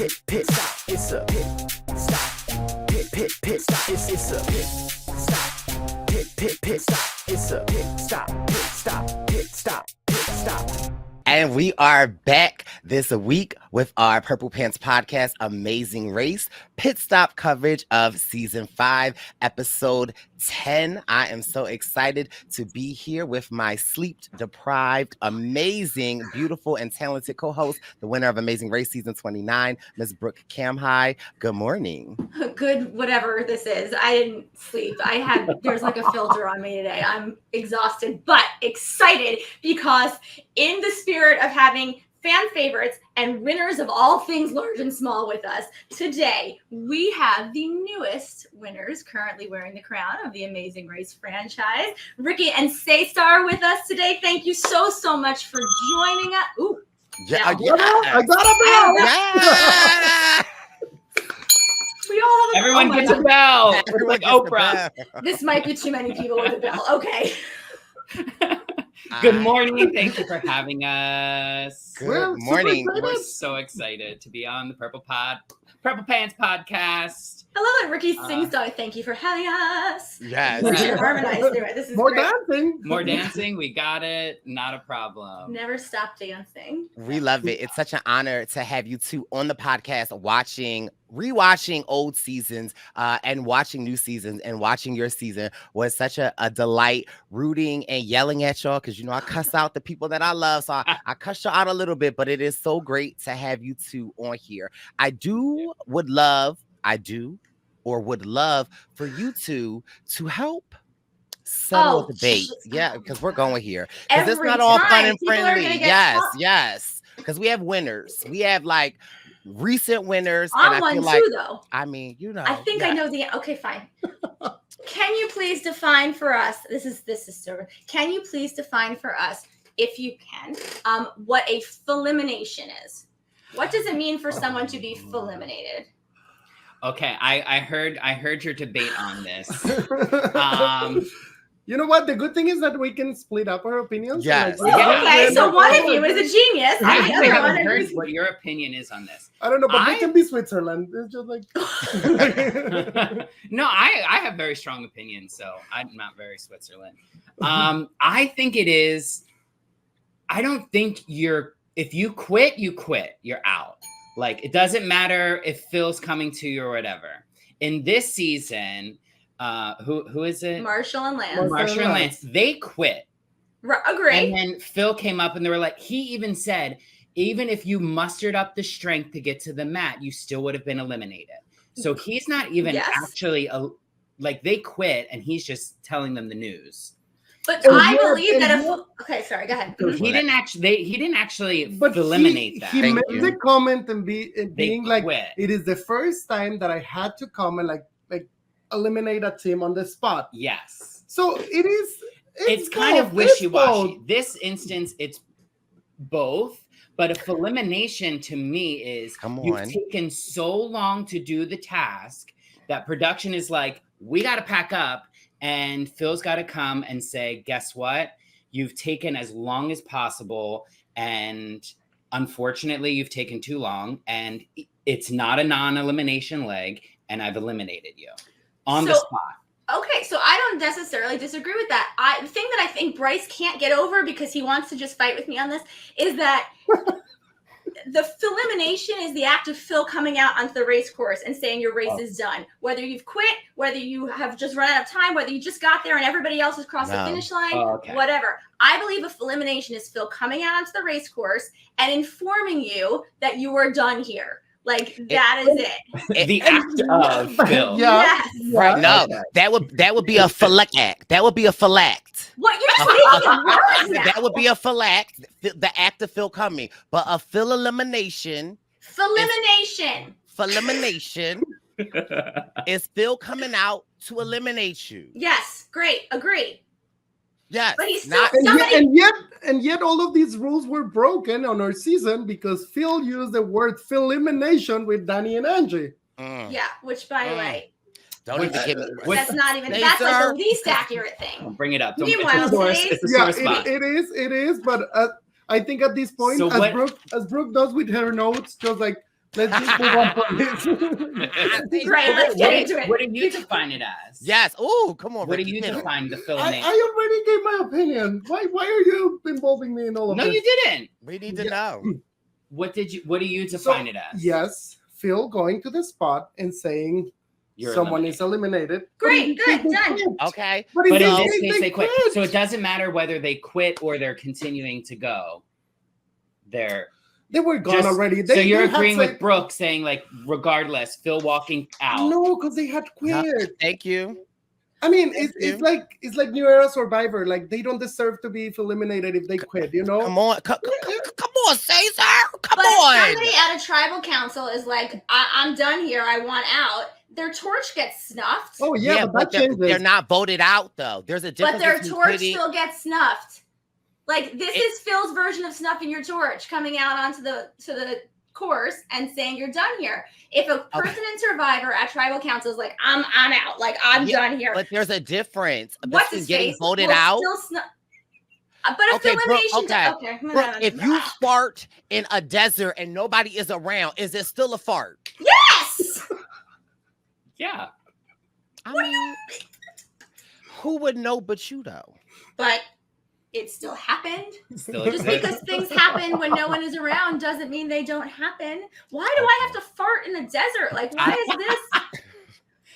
pit stop. It's a pit stop. Pit stop. It's a pit stop. Pit stop. It's a pit stop. Pit stop. And we are back this week with our Purple Pants Podcast Amazing Race pit stop coverage of season 5, episode 10. I am so excited to be here with my sleep-deprived, amazing, beautiful, and talented co-host, the winner of Amazing Race season 29, Ms. Brooke Camhigh. Good morning. Good, whatever this is. I didn't sleep. There's like a filter on me today. I'm exhausted, but excited because in the spirit of having fan favorites and winners of all things large and small with us, today we have the newest winners currently wearing the crown of the Amazing Race franchise, Ricky and César, with us today. Thank you so much for joining us. Ooh, Yeah. I got a bell. we all have Everyone gets a bell. It's Everyone like gets the Oprah. bell. This might be too many people with a bell. Okay. Good morning. Thank you for having us. Good morning. We're so excited to be on the Purple Pants Podcast. I love that Ricky sings though. Thank you for having us. Yes. We should harmonize through it. This is More great. dancing. More dancing. We got it. Not a problem. Never stop dancing. We love it. It's such an honor to have you two on the podcast, rewatching old seasons and watching new seasons, and watching your season was such a delight, rooting and yelling at y'all because, I cuss out the people that I love. So I cuss y'all out a little bit, but it is so great to have you two on here. Would love for you two to help settle the debate. Yeah, because we're going here. Because it's not all fun and friendly. Yes. Because we have winners. We have like recent winners. I'm and I one feel too, like, though. I mean, I think I know the. Okay, fine. Can you please define for us? This is so. Can you please define for us, if you can, what a elimination is? What does it mean for someone to be eliminated? Okay, I heard your debate on this. You know what? The good thing is that we can split up our opinions. Yes. Okay, so one of you is a genius. I And the actually other one haven't heard is... what your opinion is on this. I don't know, but we can be Switzerland. It's just like No, I have very strong opinions, so I'm not very Switzerland. I think it is. I don't think if you quit, you quit. You're out. Like, it doesn't matter if Phil's coming to you or whatever. In this season, who is it? Marshall and Lance. Marshall and Lance. They quit. Agree. And then Phil came up and they were like, he even said, even if you mustered up the strength to get to the mat, you still would have been eliminated. So he's not even actually like, they quit and he's just telling them the news. But I believe that okay, sorry, go ahead. He didn't actually eliminate that. He made the comment and being like, quit. it is the first time that I had to come and like eliminate a team on the spot. Yes. So it is. It's kind of wishy-washy. This instance, it's both. But if elimination to me is you've taken so long to do the task that production is like, we got to pack up. And Phil's got to come and say, guess what? You've taken as long as possible. And unfortunately, you've taken too long. And it's not a non-elimination leg. And I've eliminated you on the spot. Okay, so I don't necessarily disagree with that. The thing that I think Bryce can't get over because he wants to just fight with me on this is that the elimination is the act of Phil coming out onto the race course and saying your race is done. Whether you've quit, whether you have just run out of time, whether you just got there and everybody else has crossed the finish line, whatever. I believe elimination is Phil coming out onto the race course and informing you that you are done here. Like, that is it. The act of Phil. Yes. Right. No, that would be a phallact act. That would be a phallact. What, you're just making words now. That would be a phallact, the act of Phil coming. But a Phil elimination. Elimination is Phil coming out to eliminate you. Yes, great, agree. Yes, but he's still and yet all of these rules were broken on our season because Phil used the word elimination with Danny and Angie. Yeah, which by the way, don't even give me. That's not even. That's like the least accurate thing. Don't bring it up. Meanwhile, it's a sore spot. It is. But I think at this point, as Brooke does with her notes, just like Let's just move on from this. Great, let's get into it. What do you define it as? Yes. Oh, come on. What do Ricky, you define the film? I already gave my opinion. Why are you involving me in all of this? No, you didn't. We need to know. What do you define it as? Yes, Phil going to the spot and saying someone is eliminated. Great, good, done. Okay. But in in this case, they quit. So it doesn't matter whether they quit or they're continuing to go. They were gone already. So you're agreeing with Brooke saying, like, regardless, Phil walking out. No, because they had quit. No, thank you. I mean, it's like New Era Survivor. Like, they don't deserve to be eliminated if they quit, you know? Come on, come on, Cesar. Come but on. If somebody at a tribal council is like, I'm done here, I want out, their torch gets snuffed. Oh, yeah, but they're not voted out, though. There's a difference. But their torch still gets snuffed. Like, this is Phil's version of snuffing your torch, coming out onto the course and saying you're done here. If a person in Survivor at Tribal Council is like, I'm out, like, I'm done here. But there's a difference between getting voted out. But if the elimination... Brooke, if you fart in a desert and nobody is around, is it still a fart? Yes! Yeah. I mean, who would know but you, though? But... it still happened. Just because things happen when no one is around doesn't mean they don't happen. Why do I have to fart in a desert? Like, why is this?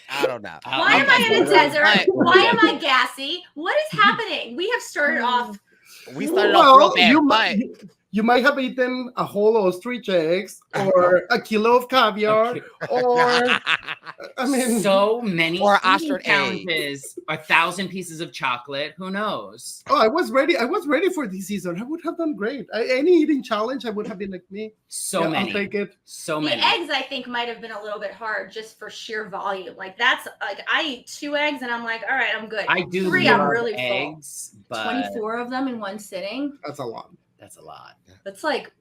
I don't know. Why am I in a desert? Why am I gassy? What is happening? We have started off. We started off real bad, you might have eaten a whole ostrich eggs or a kilo of caviar or I mean so many or ostrich challenges, 1,000 pieces of chocolate. Who knows? Oh, I was ready for this season. I would have done great. Any eating challenge, I would have been like me. So many. I'll take it. So many. The eggs, I think, might have been a little bit hard just for sheer volume. Like, that's like, I eat 2 eggs and I'm like, all right, I'm good. I do 3, I'm really eggs, full. but 24 of them in one sitting. That's a lot. That's a lot. That's like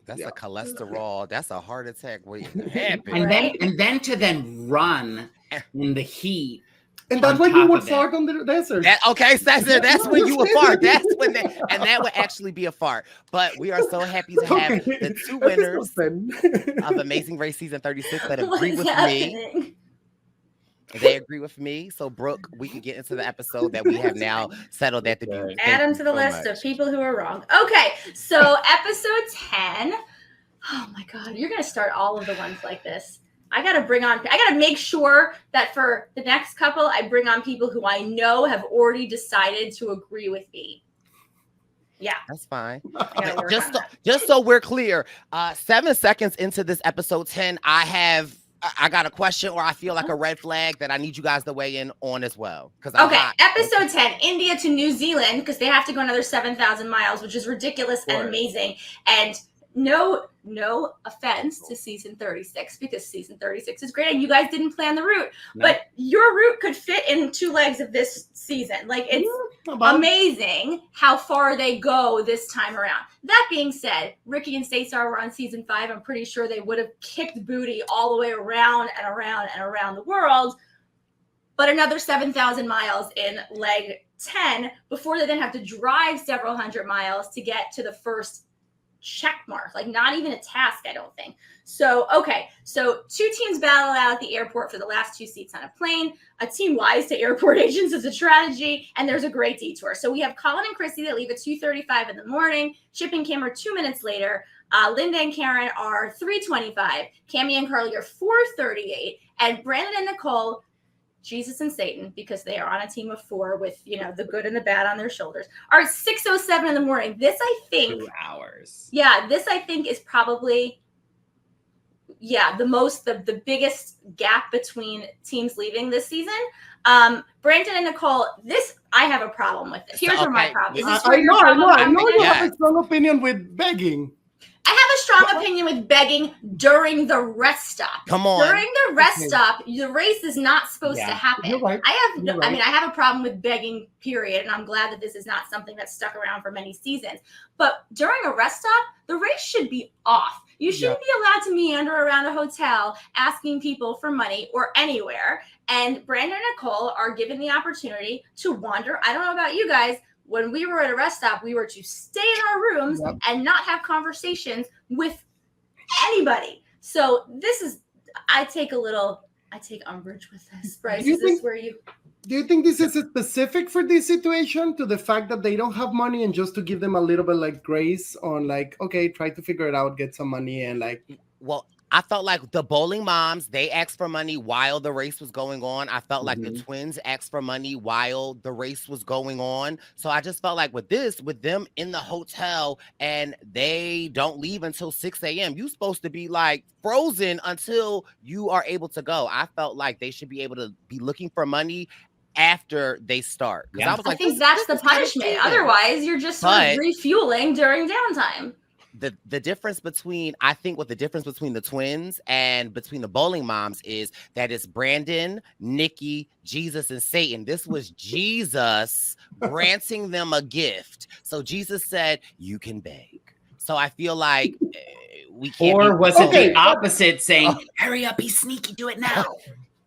that's a cholesterol. That's a heart attack waiting to happen. And then to run in the heat. And that's when you would fart on the desert. Okay, Cesar, that's when you would fart. That's when that would actually be a fart. But we are so happy to have the 2 winners of Amazing Race Season 36 that agree with me. They agree with me. So, Brooke, we can get into the episode that we have now settled at the beginning. Add them to the list of people who are wrong. Okay, so episode 10. Oh my God, you're going to start all of the ones like this. I got to make sure that for the next couple, I bring on people who I know have already decided to agree with me. Yeah. That's fine. Just so we're clear, 7 seconds into this episode 10, I got a question or I feel like a red flag that I need you guys to weigh in on as well. Episode 10, India to New Zealand, because they have to go another 7,000 miles, which is ridiculous and amazing. And no offense to season 36, because season 36 is great and you guys didn't plan the route, but your route could fit in 2 legs of this season. Like, it's amazing how far they go this time around. That being said, Ricky and César were on season 5. I'm pretty sure they would have kicked booty all the way around and around and around the world. But another 7,000 miles in leg 10 before they then have to drive several hundred miles to get to the first check mark. Like, not even a task, I don't think. So 2 teams battle out at the airport for the last 2 seats on a plane. A team lies to airport agents as a strategy, and there's a great detour. So we have Colin and Christie that leave at 2:35 in the morning. Chip and Kim are 2 minutes later. Linda and Karen are 3:25. Cammie and Carly are 4:38. And Brandon and Nicole, Jesus and Satan, because they are on a team of 4 with, the good and the bad on their shoulders, are 6:07 in the morning. This, I think... 2 hours. Yeah, this, I think, is probably... the biggest gap between teams leaving this season. Brandon and Nicole, I have a problem with this. Here's where my problem is. I know you have a strong opinion with begging. I have a strong opinion with begging during the rest stop. Come on. During the rest stop, the race is not supposed to happen. You're right. I have a problem with begging, period, and I'm glad that this is not something that's stuck around for many seasons. But during a rest stop, the race should be off. You shouldn't be allowed to meander around a hotel asking people for money or anywhere. And Brandon and Nicole are given the opportunity to wander. I don't know about you guys. When we were at a rest stop, we were to stay in our rooms and not have conversations with anybody. So I take umbrage with this. Bryce, is this where you... Do you think this is specific for this situation, to the fact that they don't have money, and just to give them a little bit like grace on like, okay, try to figure it out, get some money, and like... Well, I felt like the bowling moms, they asked for money while the race was going on. I felt like the twins asked for money while the race was going on. So I just felt like with them in the hotel and they don't leave until 6 a.m., you're supposed to be like frozen until you are able to go. I felt like they should be able to be looking for money after they start. Yeah. I think that's the punishment. Otherwise, you're just sort of refueling during downtime. The difference between, I think what the difference between the twins and between the bowling moms is that it's Brandon, Nikki, Jesus, and Satan. This was Jesus granting them a gift. So Jesus said, you can beg. So I feel like we can't. Or was it the opposite, saying, hurry up, be sneaky, do it now.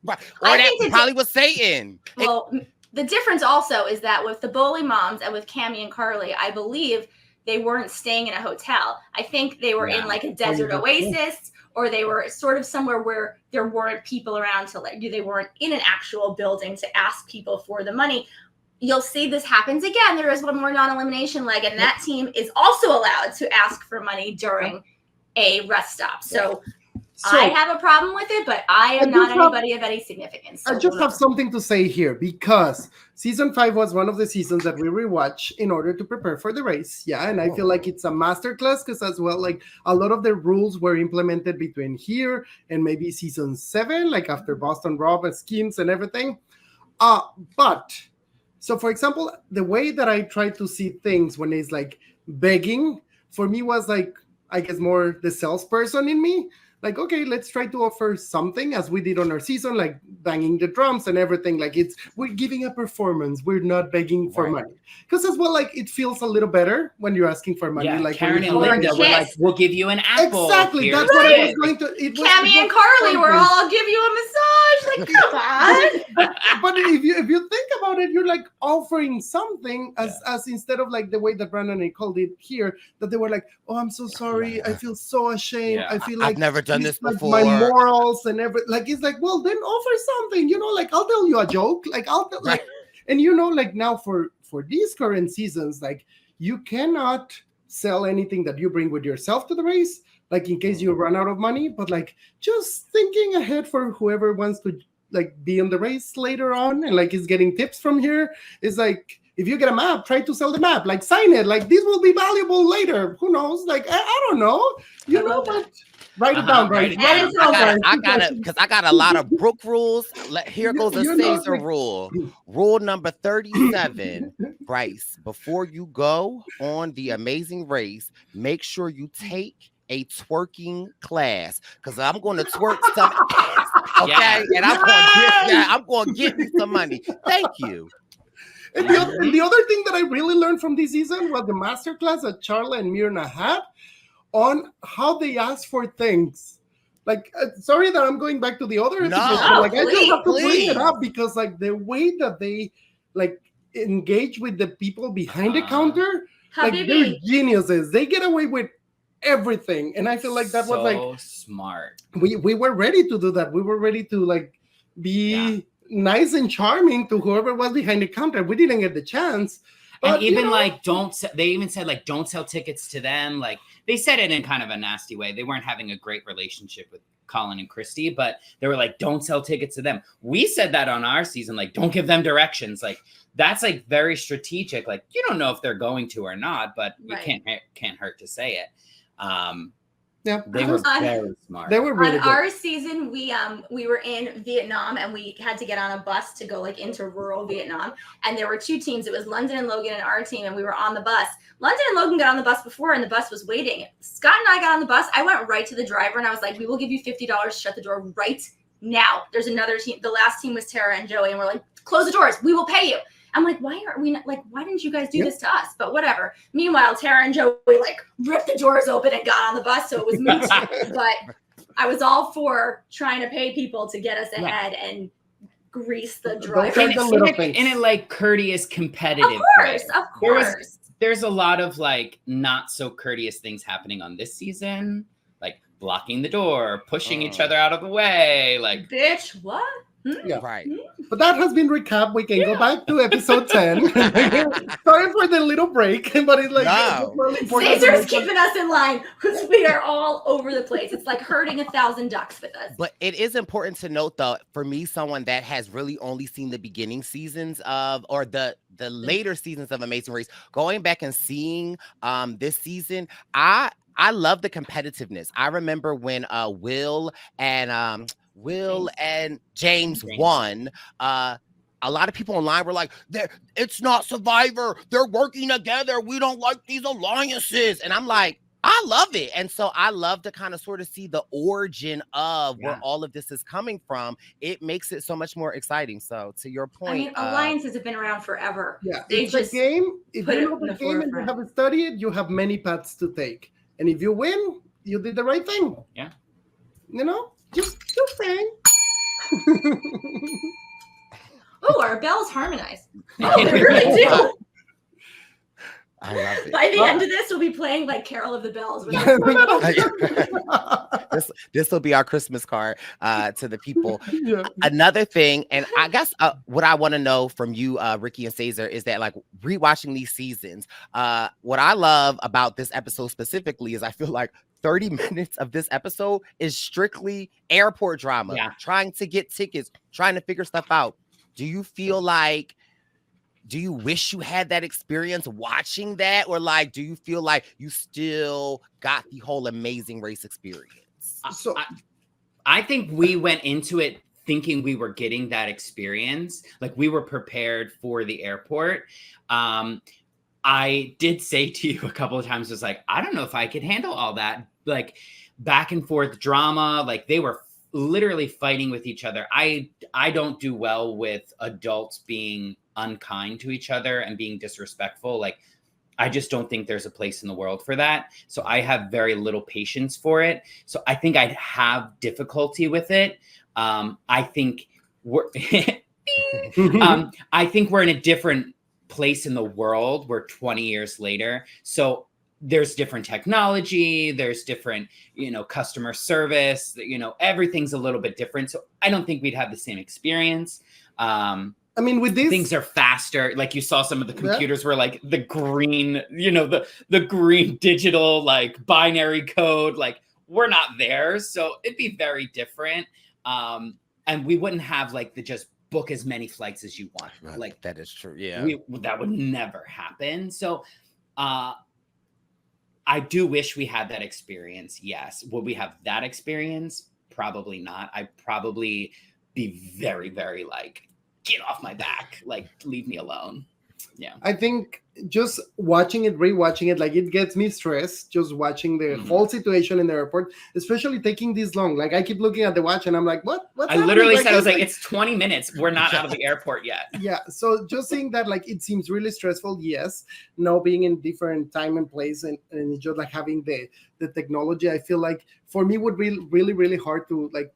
Or that probably was Satan. Well, the difference also is that with the bowling moms and with Cammie and Carly, I believe they weren't staying in a hotel. I think they were in like a desert oasis, or they were sort of somewhere where there weren't people around to like, they weren't in an actual building to ask people for the money. You'll see this happens again. There is one more non-elimination leg, and that team is also allowed to ask for money during a rest stop. So I have a problem with it, but I am not anybody of any significance. So I just have something to say here, because season 5 was one of the seasons that we rewatch in order to prepare for the race. Yeah, and I feel like it's a masterclass, because as well, like a lot of the rules were implemented between here and maybe season 7, like after Boston Rob and schemes and everything. But so, for example, the way that I try to see things when it's like begging, for me was like, I guess more the salesperson in me. Like, okay, let's try to offer something, as we did on our season, like banging the drums and everything. Like we're giving a performance. We're not begging for money. Because as well, like it feels a little better when you're asking for money. Yeah, like Karen and Linda were like, we'll give you an apple. Exactly. That's what I was going to. Cammie and Carly were all, I'll give you a massage. Like, come on. But if you think about it, you're like offering something as instead of like the way that Brandon and Nicole did here, that they were like, oh, I'm so sorry. I feel so ashamed. Yeah. I feel like I've never done this before. My morals and everything. Like, it's like, well, then offer something, like I'll tell you a joke. Like I'll tell, like, and like now for these current seasons, like you cannot sell anything that you bring with yourself to the race, like in case you run out of money, but like just thinking ahead for whoever wants to like be in the race later on and like is getting tips from here is like, if you get a map, try to sell the map, like sign it, like this will be valuable later. Who knows? Like, I don't know, but write it down, right? I got a lot of Brooke rules. Here goes a Cesar rule. Rule number 37, Bryce, before you go on the amazing race, make sure you take a twerking class, because I'm going to twerk some ass, okay? And I'm going to get me some money. Thank you. And the other thing that I really learned from this season was the masterclass that Charla and Myrna had on how they ask for things. Like, sorry that I'm going back to the other episode. Like, I just have to bring it up because, like, the way that they like engage with the people behind the counter, like they're geniuses. They get away with everything, and I feel like that was like smart. We were ready to do that. We were ready to like be nice and charming to whoever was behind the counter. We didn't get the chance. But, and even like they even said like don't sell tickets to them. Like they said it in kind of a nasty way. They weren't having a great relationship with Colin and Christie, but they were like, don't sell tickets to them. We said that on our season, like don't give them directions. Like that's like very strategic. Like you don't know if they're going to or not, but you can't hurt to say it. They were very smart. They were really on good. Our season, we were in Vietnam and we had to get on a bus to go like into rural Vietnam. And there were two teams. It was London and Logan and our team, and we were on the bus. London and Logan got on the bus before, and the bus was waiting. Scott and I got on the bus. I went right to the driver and I was like, "We will give you $50 to shut the door right now." There's another team. The last team was Tara and Joey, and we're like, "Close the doors. We will pay you." I'm like, why aren't we not, like, why didn't you guys do this to us? But whatever. Meanwhile, Tara and Joey like ripped the doors open and got on the bus, so it was moot. But I was all for trying to pay people to get us ahead and grease the driver. In a like courteous, competitive way. Of course. There's a lot of like not so courteous things happening on this season. Like blocking the door, pushing each other out of the way, like bitch, what? Yeah, right. But that has been recapped. We can go back to episode 10. Sorry for the little break, but it's like really important. Cesar's keeping us in line because we are all over the place. It's like herding 1,000 ducks with us. But it is important to note, though, for me, someone that has really only seen the beginning seasons of, or the later seasons of Amazing Race, going back and seeing this season, I love the competitiveness. I remember when Will and James won. A lot of people online were like, it's not Survivor. They're working together. We don't like these alliances. And I'm like, I love it. And so I love to kind of sort of see the origin of where all of this is coming from. It makes it so much more exciting. So to your point, I mean, alliances have been around forever. Yeah, it's a game. If you know the game and you have studied it, you have many paths to take. And if you win, you did the right thing. Yeah. You know, just saying. Oh, our bells harmonize. Oh, they really do. I love it. By the end of this, we'll be playing like Carol of the Bells. This will be our Christmas card to the people. Yeah. Another thing, and I guess what I want to know from you, Ricky and Cesar, is that like rewatching these seasons, what I love about this episode specifically is I feel like 30 minutes of this episode is strictly airport drama, trying to get tickets, trying to figure stuff out. Do you feel like, do you wish you had that experience watching that? Or like, do you feel like you still got the whole Amazing Race experience? So I think we went into it thinking we were getting that experience. Like we were prepared for the airport. I did say to you a couple of times, was like, I don't know if I could handle all that. Like back and forth drama, like they were literally fighting with each other. I don't do well with adults being unkind to each other and being disrespectful. Like I just don't think there's a place in the world for that. So I have very little patience for it. So I think I'd have difficulty with it. I think we're I think we're in a different place in the world. We're 20 years later. So there's different technology, there's different, customer service, everything's a little bit different. So I don't think we'd have the same experience. I mean, with these things are faster. Like you saw some of the computers were like the green, the green digital, like binary code, like we're not there. So it'd be very different. And we wouldn't have like the just book as many flights as you want. Right. Like that is true. Yeah. That would never happen. So, I do wish we had that experience. Yes. Would we have that experience? Probably not. I'd probably be very, very like, get off my back. Like, leave me alone. Yeah. I think just watching it, rewatching it, like it gets me stressed just watching the whole situation in the airport, especially taking this long. Like I keep looking at the watch and I'm like, what's I literally said, I was like, it's 20 minutes. We're not out of the airport yet. Yeah. So just seeing that, like, it seems really stressful. Yes. Now being in different time and place and just like having the technology, I feel like for me would be really, really hard to like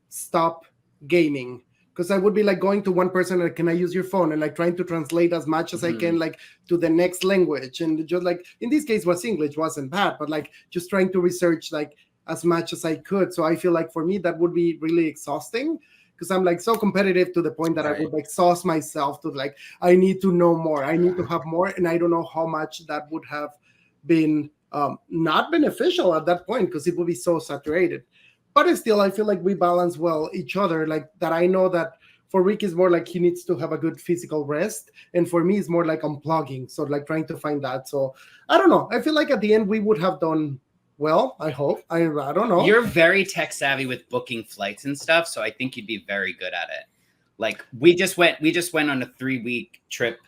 stop gaming. Because I would be like going to one person and can I use your phone and like trying to translate as much as I can like to the next language. And just like in this case was English, wasn't bad, but like just trying to research like as much as I could. So I feel like for me that would be really exhausting because I'm like so competitive to the point that I would exhaust myself to like, I need to know more. I need to have more. And I don't know how much that would have been not beneficial at that point because it would be so saturated. But still, I feel like we balance well each other. Like that, I know that for Rick is more like he needs to have a good physical rest, and for me, it's more like unplugging. So like trying to find that. So I don't know. I feel like at the end we would have done well. I hope. I don't know. You're very tech savvy with booking flights and stuff, so I think you'd be very good at it. Like we just went on a 3-week trip.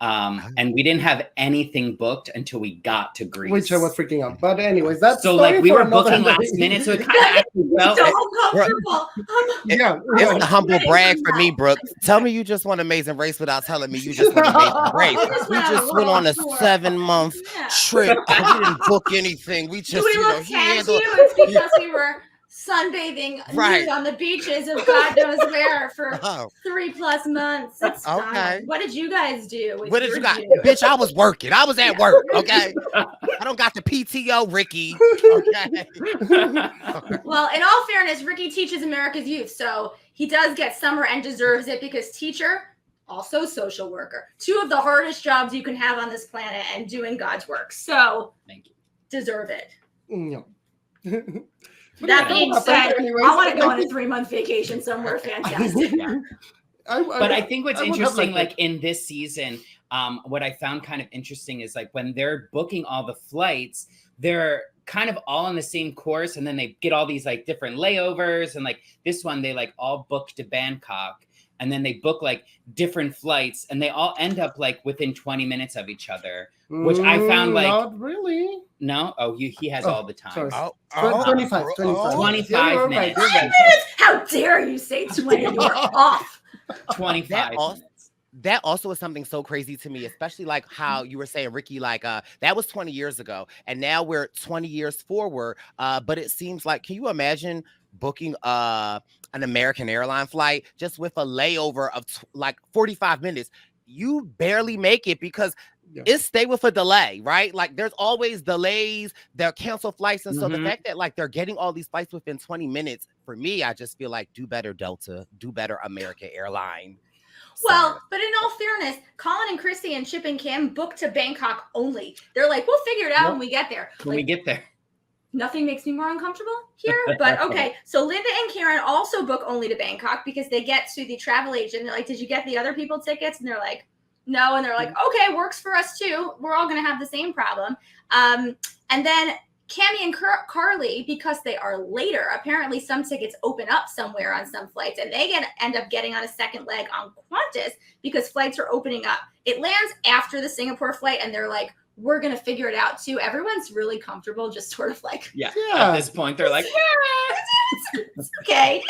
And we didn't have anything booked until we got to Greece, which I was freaking out. But anyways, that's so like we were booking last minute, so it kind of well. So uncomfortable. It's a humble brag for me, Brooke. Tell me you just won Amazing Race without telling me you just won Amazing Race. We just went on a 7-month trip. We didn't book anything. We just, we look 10 to you? It's because we were sunbathing nude on the beaches of God knows where for 3+ months. It's fine. What did you guys do? What did you guys? Bitch, I was working. I was at work. Okay. I don't got the PTO, Ricky. Okay. Well, in all fairness, Ricky teaches America's youth, so he does get summer and deserves it because teacher, also social worker, 2 of the hardest jobs you can have on this planet and doing God's work. So thank you. Deserve it. No. That being said, I want to go on a 3-month vacation somewhere fantastic. But I think what's interesting, like in this season, what I found kind of interesting is like when they're booking all the flights, they're kind of all on the same course, and then they get all these like different layovers, and like this one they like all book to Bangkok, and then they book like different flights, and they all end up like within 20 minutes of each other, which I found like not really. No, he has all the time. 25 minutes. How dare you say 20? You're off. 25. That also is something so crazy to me, especially like how you were saying, Ricky, like that was 20 years ago, and now we're 20 years forward. But it seems like, can you imagine booking an American airline flight just with a layover of like 45 minutes? You barely make it because it's stay with a delay, right? Like there's always delays, they're canceled flights. And so the fact that like they're getting all these flights within 20 minutes, for me, I just feel like do better Delta, do better American Airline. Well, but in all fairness, Colin and Christie and Chip and Kim booked to Bangkok only. They're like, we'll figure it out when we get there. When we get there. Nothing makes me more uncomfortable here, but okay. So Linda and Karen also book only to Bangkok because they get to the travel agent. They're like, did you get the other people tickets? And they're like, no. And they're like, okay, works for us too. We're all going to have the same problem. And then Cammie and Carly, because they are later, apparently some tickets open up somewhere on some flights, and they end up getting on a second leg on Qantas because flights are opening up. It lands after the Singapore flight, and they're like, we're going to figure it out too. Everyone's really comfortable, just sort of like, at this point, they're like, it's okay.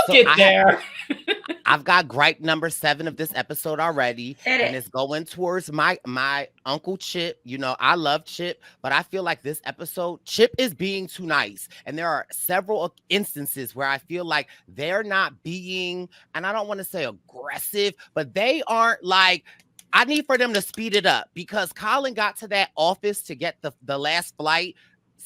We'll get there. I've got gripe number 7 of this episode already, and it's going towards my Uncle Chip. You know, I love Chip, but I feel like this episode, Chip is being too nice. And there are several instances where I feel like they're not being, and I don't want to say aggressive, but they aren't like, I need for them to speed it up because Colin got to that office to get the last flight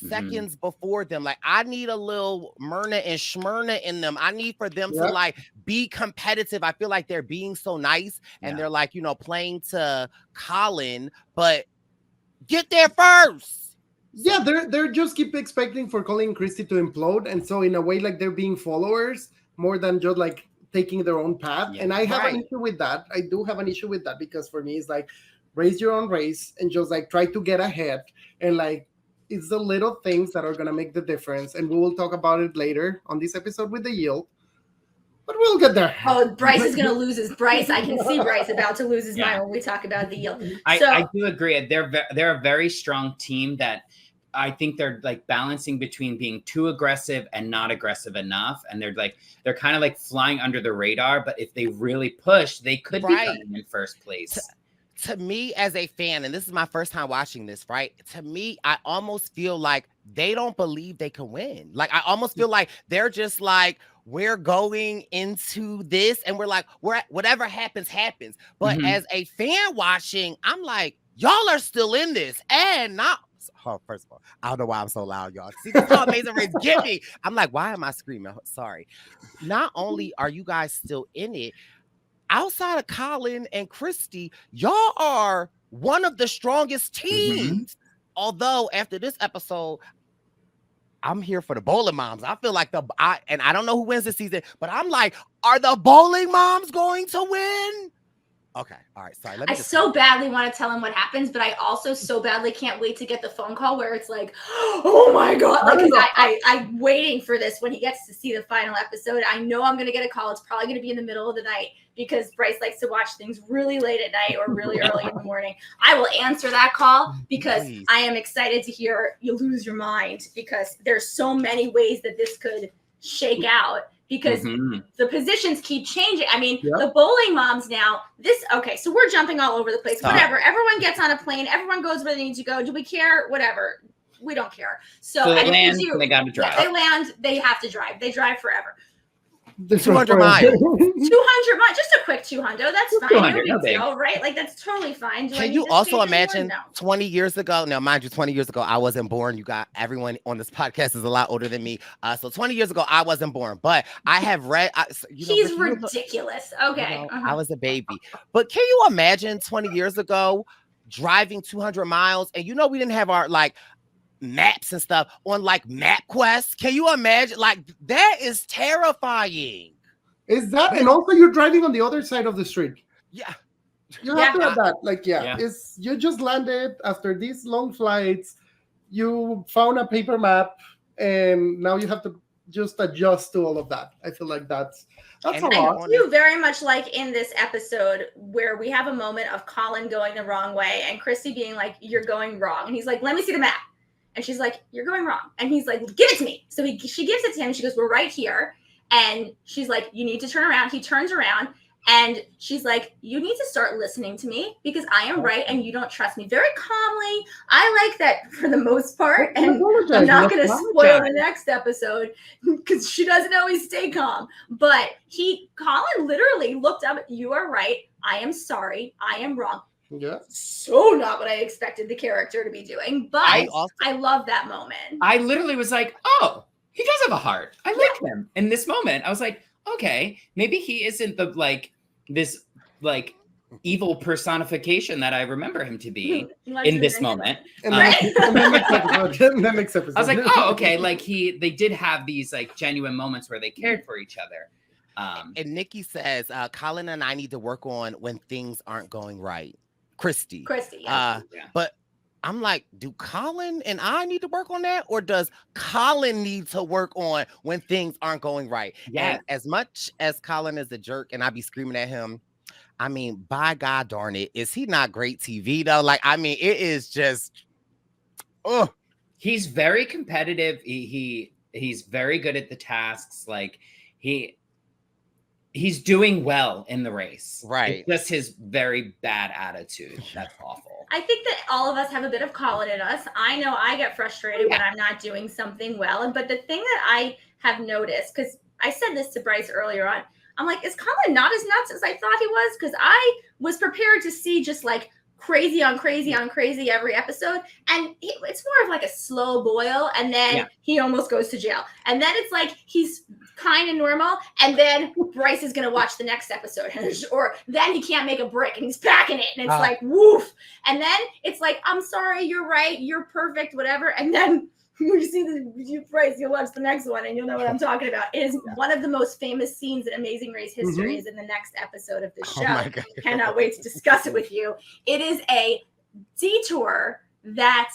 seconds before them. Like, I need a little Myrna and Shmyrna in them. I need for them to like be competitive. I feel like they're being so nice and they're like, you know, playing to Colin, but get there first. Yeah, they're just keep expecting for Colin and Christie to implode, and so in a way, like they're being followers more than just like taking their own path. And I have an issue with that. I do have an issue with that because for me, it's like raise your own race and just like try to get ahead, and like it's the little things that are going to make the difference. And we will talk about it later on this episode with the yield, but we'll get there. Oh, Bryce is going to lose his Bryce. I can see Bryce about to lose his mind when we talk about the yield. I do agree. They're a very strong team that I think they're like balancing between being too aggressive and not aggressive enough. And they're kind of like flying under the radar, but if they really push, they could be coming in first place. To me as a fan, and this is my first time watching this, right? To me, I almost feel like they don't believe they can win. Like, I almost feel like they're just like, we're going into this and we're like, whatever happens, happens. But as a fan watching, I'm like, y'all are still in this and not. Oh, first of all, I don't know why I'm so loud, y'all. See, this is how Amazing Race get me. I'm like, why am I screaming? Sorry. Not only are you guys still in it, outside of Colin and Christie, y'all are one of the strongest teams. Although after this episode, I'm here for the bowling moms. I feel like I don't know who wins this season, but I'm like, are the bowling moms going to win? Okay, all right, sorry. I so badly want to tell him what happens, but I also so badly can't wait to get the phone call where it's like, oh my God. Like, I'm waiting for this when he gets to see the final episode. I know I'm going to get a call. It's probably going to be in the middle of the night because Bryce likes to watch things really late at night or really early in the morning. I will answer that call because I am excited to hear you lose your mind because there's so many ways that this could shake out. Because the positions keep changing. I mean, the bowling moms now, so we're jumping all over the place. Whatever. Everyone gets on a plane. Everyone goes where they need to go. Do we care? Whatever. we don't care. So they and land, they got to drive. They land, they have to drive. They drive forever. 200 miles. 200 miles, just a quick 200. That's fine. 200, No big deal, right? Like that's totally fine. Can you also imagine 20 years ago? Now, mind you, 20 years ago, I wasn't born. You got everyone on this podcast is a lot older than me. So 20 years ago, I wasn't born, but I have read. He's ridiculous. Okay. I was a baby. But can you imagine 20 years ago driving 200 miles? And we didn't have our like maps and stuff on like MapQuest. Can you imagine? Like that is terrifying. Is that, and also you're driving on the other side of the street. Yeah. You have to have that. Like, it's you just landed after these long flights. You found a paper map, and now you have to just adjust to all of that. I feel like that's a lot. I do very much like in this episode where we have a moment of Colin going the wrong way and Christy being like, "You're going wrong," and he's like, "Let me see the map," and she's like, "You're going wrong," and he's like, "Give it to me." So she gives it to him. And she goes, "We're right here," and she's like, "You need to turn around." He turns around. And she's like, "You need to start listening to me because I am right and you don't trust me." Very calmly. I like that for the most part. And I'm not going to spoil the next episode because she doesn't always stay calm. But Colin literally looked up, "You are right. I am sorry. I am wrong." Yeah. So not what I expected the character to be doing. But I love that moment. I literally was like, oh, he does have a heart. I like him. In this moment, I was like, okay, maybe he isn't this evil personification that I remember him to be in this moment. And that makes sense. I was like, oh, okay. Like they did have these like genuine moments where they cared for each other. And Nikki says, Colin and I need to work on when things aren't going right. Christy. But I'm like, do Colin and I need to work on that? Or does Colin need to work on when things aren't going right? Yeah. And as much as Colin is a jerk and I be screaming at him, I mean, by God darn it, is he not great TV though? Like, I mean, it is just, he's very competitive. He's very good at the tasks. Like he's doing well in the race. Right. It's just his very bad attitude. That's awful. I think that all of us have a bit of Colin in us. I know I get frustrated when I'm not doing something well. But the thing that I have noticed, because I said this to Bryce earlier on, I'm like, is Colin not as nuts as I thought he was? Because I was prepared to see just like crazy on crazy on crazy every episode. And it's more of like a slow boil. And then he almost goes to jail. And then it's like he's kind of normal. And then Bryce is going to watch the next episode. Or then he can't make a brick and he's packing it. And it's like, woof. And then it's like, I'm sorry, you're right. You're perfect, whatever. And then you see Bryce, you'll watch the next one and you'll know what I'm talking about. It is one of the most famous scenes in Amazing Race history is in the next episode of the show. Oh my God. Cannot wait to discuss it with you. It is a detour that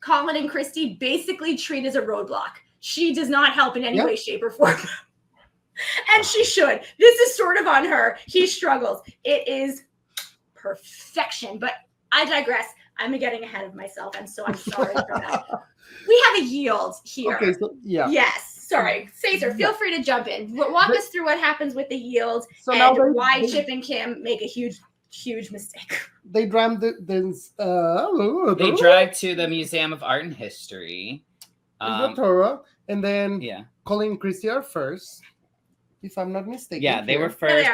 Colin and Christie basically treat as a roadblock. She does not help in any way, shape, or form. And she should. This is sort of on her. He struggles. It is perfection. But I digress. I'm getting ahead of myself. And so I'm sorry for that. We have a yield here. Okay, so, Yes. Sorry. Cesar, feel free to jump in. Walk us through what happens with the yield so and why Chip and Kim make a huge mistake. They drive they drive to the Museum of Art and History. Detour, and then Colin and Christie are first, if I'm not mistaken. Yeah, they were first.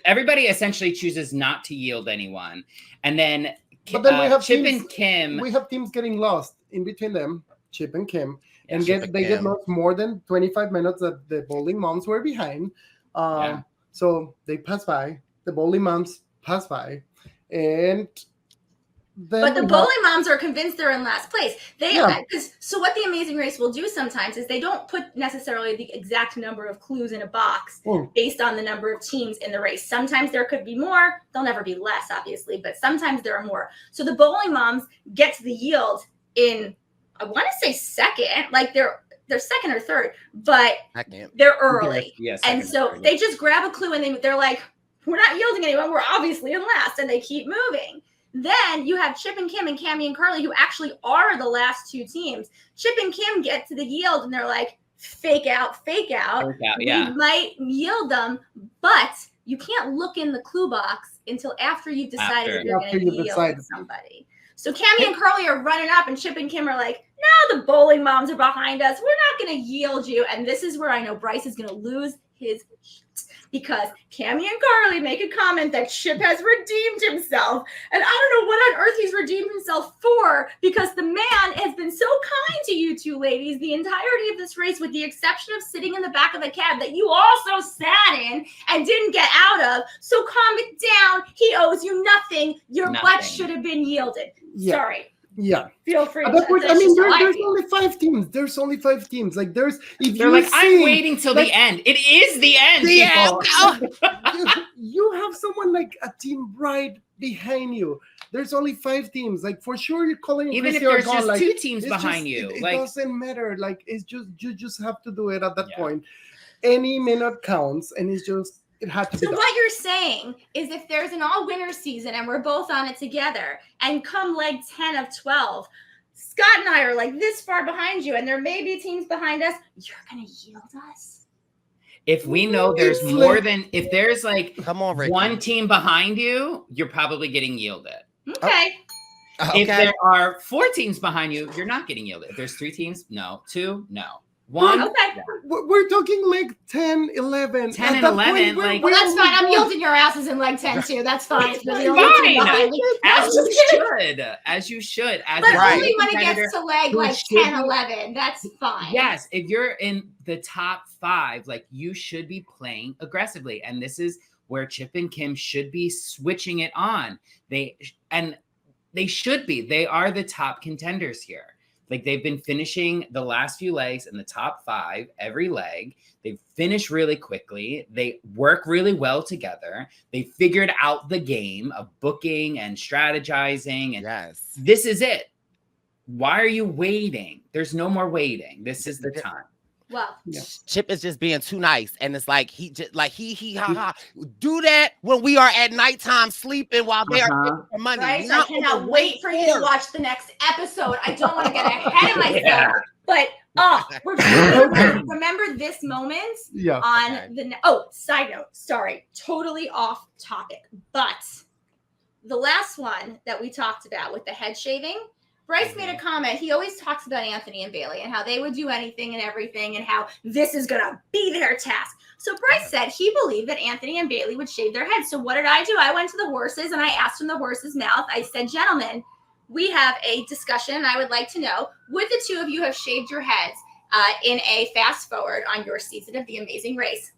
Everybody essentially chooses not to yield anyone. And then, we have Chip teams, and Kim. We have teams getting lost in between them, Chip and Kim. And get lost more than 25 minutes that the bowling moms were behind. So they pass by. The bowling moms pass by. And but the bowling moms are convinced they're in last place. So what the Amazing Race will do sometimes is they don't put necessarily the exact number of clues in a box based on the number of teams in the race. Sometimes there could be more. There'll never be less, obviously, but sometimes there are more. So the bowling moms get to the yield in, I want to say second, like they're second or third, but they're early. And so they just grab a clue and they're like, we're not yielding anyone. We're obviously in last, and they keep moving. Then you have Chip and Kim and Cammie and Carly, who actually are the last two teams. Chip and Kim get to the yield, and they're like, fake out. We might yield them, but you can't look in the clue box until after you've decided if you're going to yield somebody. So Cammy and Carly are running up, and Chip and Kim are like, no, the bowling moms are behind us. We're not going to yield you. And this is where I know Bryce is going to lose his shit, because Cammy and Carly make a comment that Chip has redeemed himself. And I don't know what on earth he's redeemed himself for, because the man has been so kind to you two ladies the entirety of this race, with the exception of sitting in the back of the cab that you also sat in and didn't get out of. So calm it down. He owes you nothing. Your butt should have been yielded. Yeah. Sorry. Yeah. Feel free. I mean, there's only 5 teams. There's only 5 teams. Like, there's, if they're you like, see, I'm waiting till the end. It is the end. you have someone like a team right behind you. There's only 5 teams. Like, for sure, you're calling. Even if there's just 2 teams behind you. It like, doesn't matter. Like, it's just, you just have to do it at that point. Any minute counts, and it's just, it had to be done. What you're saying is, if there's an all-winner season and we're both on it together, and come leg 10 of 12, Scott and I are like this far behind you, and there may be teams behind us, you're going to yield us? If we know there's more than, if there's like Come on, Ricky. 1 team behind you, you're probably getting yielded. Okay. If there are 4 teams behind you, you're not getting yielded. If there's 3 teams, no. 2, no. 1. Okay. We're talking like 10, 11. 10 and 11. Like, well, that's fine. I'm yielding your asses in leg 10 too. That's fine. Fine. As you should. As you should. As but right. only when it gets to leg like 10, 11. That's fine. Yes. If you're in the top 5, like, you should be playing aggressively. And this is where Chip and Kim should be switching it on. They should be. They are the top contenders here. Like, they've been finishing the last few legs in the top 5 every leg. They've finished really quickly. They work really well together. They figured out the game of booking and strategizing. And this is it. Why are you waiting? There's no more waiting. This is the time. Well, Chip is just being too nice, and it's like he just like he ha ha. Do that when we are at nighttime sleeping while they are getting for money. Right? I cannot wait for you to watch the next episode. I don't want to get ahead of myself, but remember this moment on the. Oh, side note, sorry, totally off topic, but the last one that we talked about with the head shaving. Bryce made a comment. He always talks about Anthony and Bailey and how they would do anything and everything and how this is going to be their task. So Bryce said he believed that Anthony and Bailey would shave their heads. So what did I do? I went to the horses and I asked from the horse's mouth. I said, gentlemen, we have a discussion and I would like to know, would the 2 of you have shaved your heads in a fast forward on your season of The Amazing Race?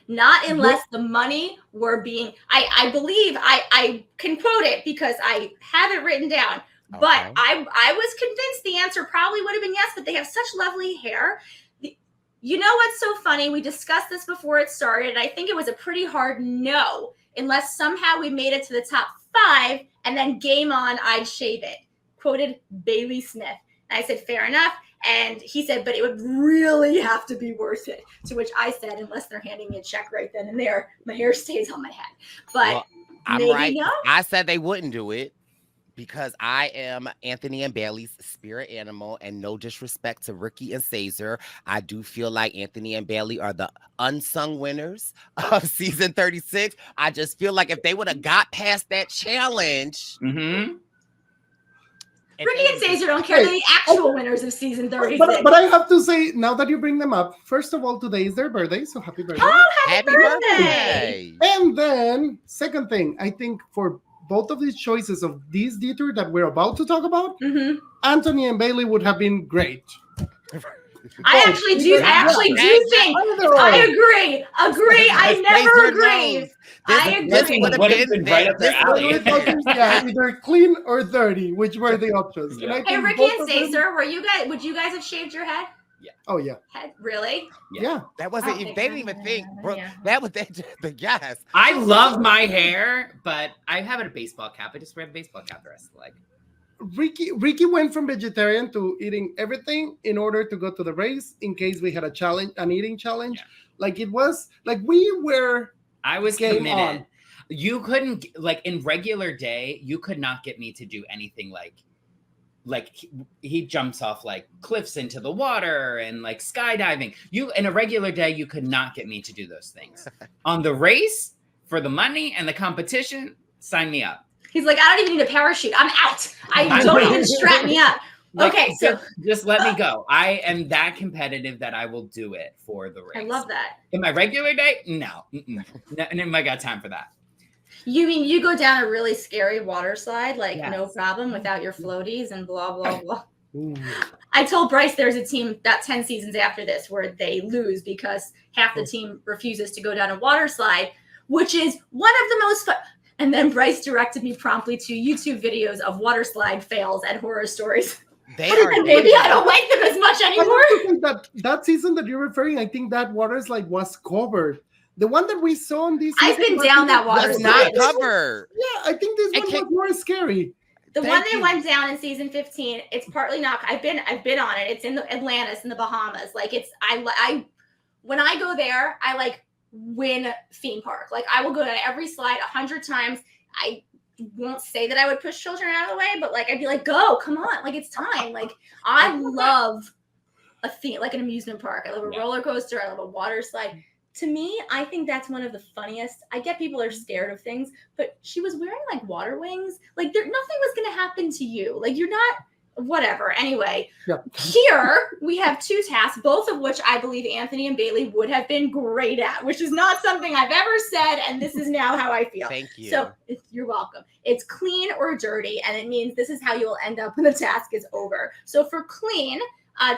Not unless the money were being, I believe I can quote it because I have it written down, but I was convinced the answer probably would have been yes, but they have such lovely hair. You know what's so funny? We discussed this before it started, and I think it was a pretty hard no, unless somehow we made it to the top 5 and then game on, I'd shave it. Quoted Bailey Smith. And I said, fair enough. And he said, but it would really have to be worth it. To which I said, unless they're handing me a check right then and there, my hair stays on my head. But I'm right. No. I said they wouldn't do it because I am Anthony and Bailey's spirit animal. And no disrespect to Ricky and César, I do feel like Anthony and Bailey are the unsung winners of season 36. I just feel like if they would have got past that challenge. Ricky and Cesar don't care. They're the actual winners of season 36. But I have to say, now that you bring them up, first of all, today is their birthday, so happy birthday. Oh, happy birthday! And then, second thing, I think for both of these choices of these Detour that we're about to talk about, Anthony and Bailey would have been great. I actually do think. I agree. I never agree. I agree. Would have been right up their alley. Either clean or dirty, which were the options. Yeah. Hey, Ricky and César, would you guys have shaved your head? Yeah. Oh yeah. Head? Really? Yeah. That wasn't. They didn't even think. Bro, that was the yes. I love my hair, but I have a baseball cap. I just wear the baseball cap the rest of the leg. Ricky went from vegetarian to eating everything in order to go to the race in case we had an eating challenge. Yeah. Like it was like I was committed. On. You couldn't, like, in regular day, you could not get me to do anything like he jumps off like cliffs into the water and like skydiving. In a regular day, you could not get me to do those things. On the race, for the money and the competition, sign me up. He's like, I don't even need a parachute. I'm out. I don't even strap me up. Like, okay, so just let me go. I am that competitive that I will do it for the race. I love that. In my regular day, no. I got time for that. You mean you go down a really scary water slide, like no problem without your floaties and blah, blah, blah. I told Bryce there's a team about 10 seasons after this where they lose because half the team refuses to go down a water slide, which is one of the most fun. And then Bryce directed me promptly to YouTube videos of water slide fails and horror stories. And maybe I don't like them as much anymore. That season that you're referring, I think that water slide was covered. The one that we saw in this I've been down that water slide. Not covered. Yeah, I think this one was more scary. The one they went down in season 15, it's partly not. I've been on it. It's in the Atlantis in the Bahamas. Like I when I go there, I like win theme park. Like I will go down every slide 100 times. I won't say that I would push children out of the way, but like I'd be like, go, come on, like it's time. Like I love a theme, like an amusement park. I love a roller coaster. I love a water slide. To me, I think that's one of the funniest. I get people are scared of things, but she was wearing like water wings. Like nothing was going to happen to you. Like you're not, whatever. Anyway, here we have two tasks, both of which I believe Anthony and Bailey would have been great at, which is not something I've ever said. And this is now how I feel. Thank you. So you're welcome. It's clean or dirty. And it means this is how you will end up when the task is over. So for clean,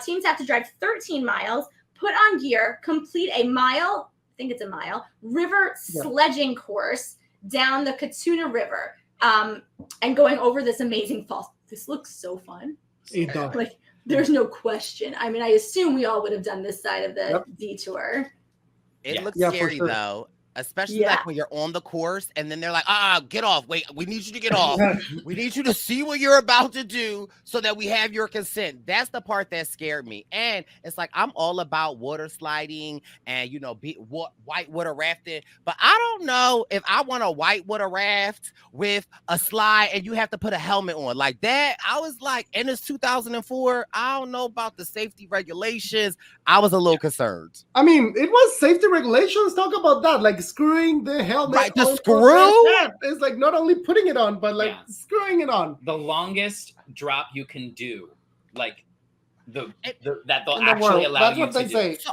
teams have to drive 13 miles. Put on gear, complete a mile, I think it's a mile, river sledging course down the Katuna River and going over this amazing falls. This looks so fun. Like, there's no question. I mean, I assume we all would have done this side of the detour. It looks scary, though. Especially like when you're on the course and then they're like, get off. Wait, we need you to get off. We need you to see what you're about to do so that we have your consent. That's the part that scared me. And it's like, I'm all about water sliding and, white water rafting. But I don't know if I want a white water raft with a slide and you have to put a helmet on like that. I was like, and it's 2004. I don't know about the safety regulations. I was a little concerned. I mean, it was safety regulations. Talk about that. Like, screwing the helmet. Right, the screw? It's like not only putting it on, but like screwing it on. The longest drop you can do, like that they'll actually allow you to do. So,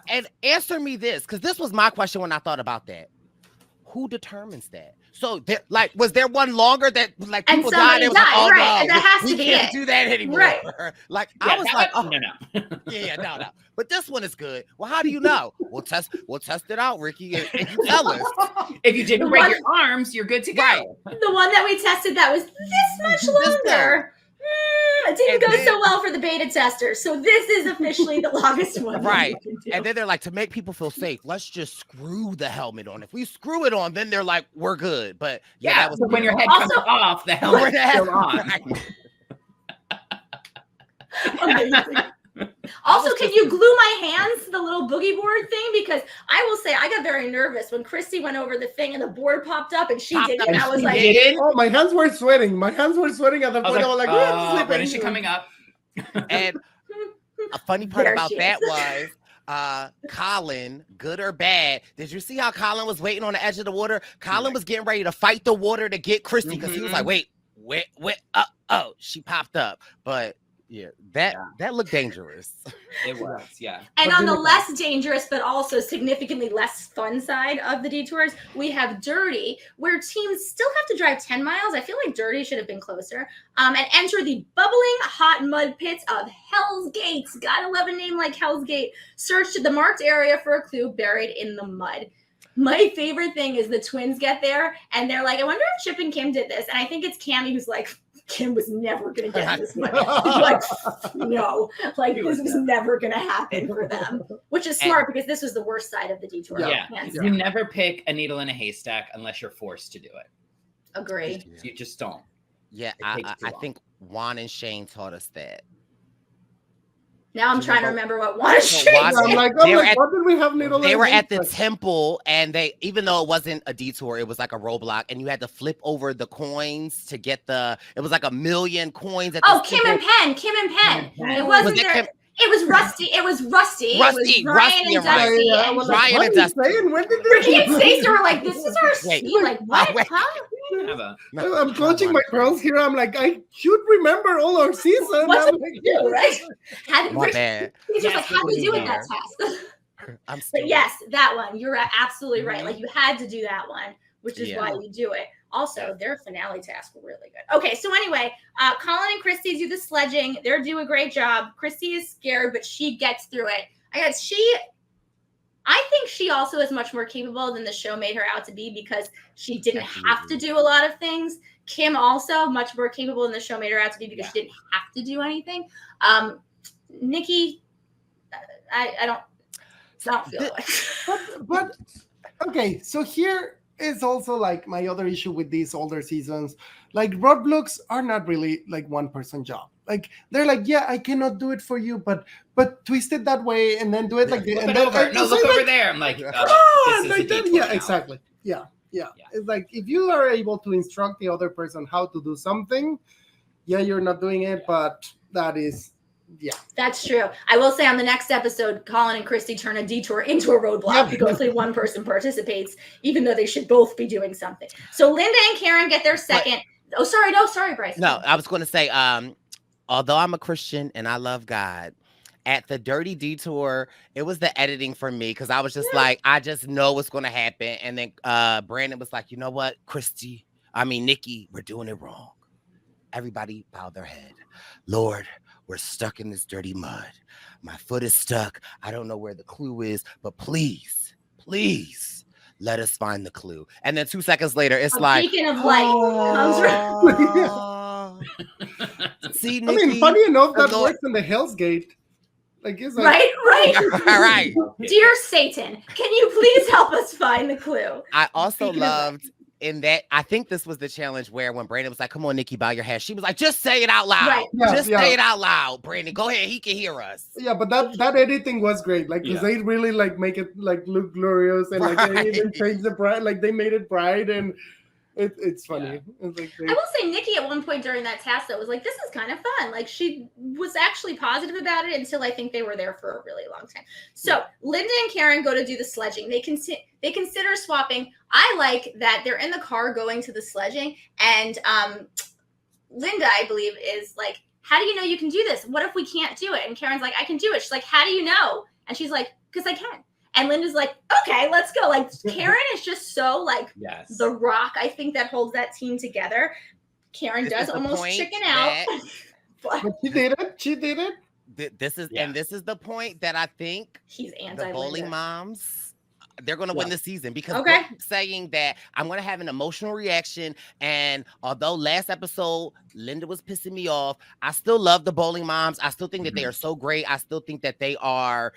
and answer me this, because this was my question when I thought about that. Who determines that? So, was there one longer that like people died? It was like, oh no, that has to be can't do that anymore. Right. Like I was like, no. no. But this one is good. Well, how do you know? We'll test it out, Ricky, and you tell us. If you didn't break your arms, you're good to go. Right. The one that we tested that was this much longer. It didn't go so well for the beta testers. So this is officially the longest one. Right. And then they're like, to make people feel safe, let's just screw the helmet on. If we screw it on, then they're like, we're good. But that was when your head comes off, the helmet's still on. Right. Also, can you glue my hands to the little boogie board thing? Because I will say I got very nervous when Christy went over the thing and the board popped up and she did it. And I was like, oh, my hands were sweating. At the point. I was like, when is she coming up? And a funny part about that was Colin, good or bad. Did you see how Colin was waiting on the edge of the water? Colin was getting ready to fight the water to get Christy because he was like, wait, she popped up. But that looked dangerous. It was, And on the less dangerous, but also significantly less fun side of the detours, we have Dirty, where teams still have to drive 10 miles. I feel like Dirty should have been closer. And enter the bubbling hot mud pits of Hell's Gates. Gotta love a name like Hell's Gate. Search the marked area for a clue buried in the mud. My favorite thing is the twins get there and they're like, I wonder if Chip and Kim did this. And I think it's Cammie who's like, Kim was never going to get this much. Like, no, like this was never going to happen for them, which is smart because this was the worst side of the detour. You never pick a needle in a haystack unless you're forced to do it. Agree. You just don't. Yeah, I think Juan and Shane taught us that. Now I'm trying to remember what Juan and Shane did. I'm like, what did we have needle? They were at the temple, and even though it wasn't a detour, it was like a roadblock, and you had to flip over the coins to get it was like 1 million coins. At Kim and Penn. It wasn't there. It was Rusty. It was Rusty. Rusty, it was Ryan and Dusty. Ryan and Dusty. Ricky and César were like, "This is our scene." Like, what? Huh? I'm coaching my girls here. I'm like, I should remember all our seasons. What's I'm it like, do, right? My bad. He's just like, how do we do with that task? But yes, that one. You're absolutely right. Like, you had to do that one, which is why you do it. Also, their finale tasks were really good. Okay, so anyway, Colin and Christie do the sledging. They do a great job. Christie is scared, but she gets through it. I think she also is much more capable than the show made her out to be because she didn't have to do a lot of things. Kim also much more capable than the show made her out to be because she didn't have to do anything. Nikki, I don't feel like. But okay, so here is also like my other issue with these older seasons. Like roadblocks are not really like one person job. Like they're like, yeah, I cannot do it for you, but twist it that way and then do it like this. Look And over. then, Look over there. I'm like, exactly. Yeah. It's like if you are able to instruct the other person how to do something, you're not doing it, but that is. Yeah, that's true. I will say on the next episode, Colin and Christie turn a detour into a roadblock because only one person participates, even though they should both be doing something. So Linda and Karen get their second. Sorry, Bryce. No, I was going to say, although I'm a Christian and I love God, at the Dirty Detour, it was the editing for me because I was just like, I just know what's going to happen. And then Brandon was like, you know what, Nikki, we're doing it wrong. Everybody bow their head. Lord, we're stuck in this dirty mud. My foot is stuck. I don't know where the clue is, but please, let us find the clue. And then 2 seconds later, it's like, beacon of light comes around. See, Nikki, funny enough, that works in the Hell's Gate. Like, it's like, right. Dear Satan, can you please help us find the clue? I also loved in that, I think this was the challenge where when Brandon was like, come on, Nikki, bow your head. She was like, just say it out loud. Right. Say it out loud, Brandon. Go ahead. He can hear us. Yeah, but that editing was great. Like, because they really like make it like look glorious and like they even change the bright, like they made it bright and it's funny. Yeah. It's like I will say Nikki at one point during that task that was like, this is kind of fun. Like she was actually positive about it until I think they were there for a really long time. So Linda and Karen go to do the sledging. They consider swapping. I like that they're in the car going to the sledging and Linda, I believe, is like, how do you know you can do this? What if we can't do it? And Karen's like, I can do it. She's like, how do you know? And she's like, because I can. And Linda's like, okay, let's go. Like Karen is just so like the rock. I think that holds that team together. Karen does almost chicken out. But she did it. This is the point that I think he's the bowling moms. They're going to win the season because they're saying that I'm going to have an emotional reaction. And although last episode, Linda was pissing me off, I still love the bowling moms. I still think that they are so great. I still think that they are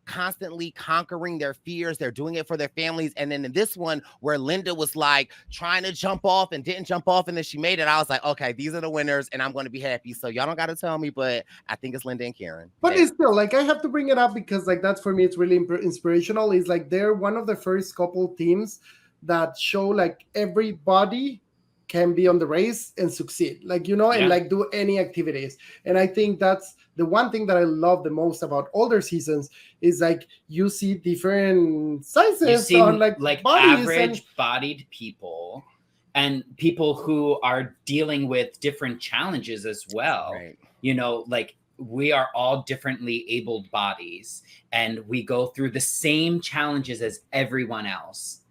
constantly conquering their fears. They're doing it for their families. And then in this one where Linda was like trying to jump off and didn't jump off and then she made it, I was like, okay, these are the winners and I'm going to be happy. So y'all don't got to tell me, but I think it's Linda and Karen. But it's still like, I have to bring it up because like, that's for me, it's really inspirational. It's like, they're one of the first couple teams that show like everybody can be on the race and succeed, like, and like do any activities. And I think that's the one thing that I love the most about older seasons is like you see different sizes on like average bodied people and people who are dealing with different challenges as well. Right. Like we are all differently abled bodies and we go through the same challenges as everyone else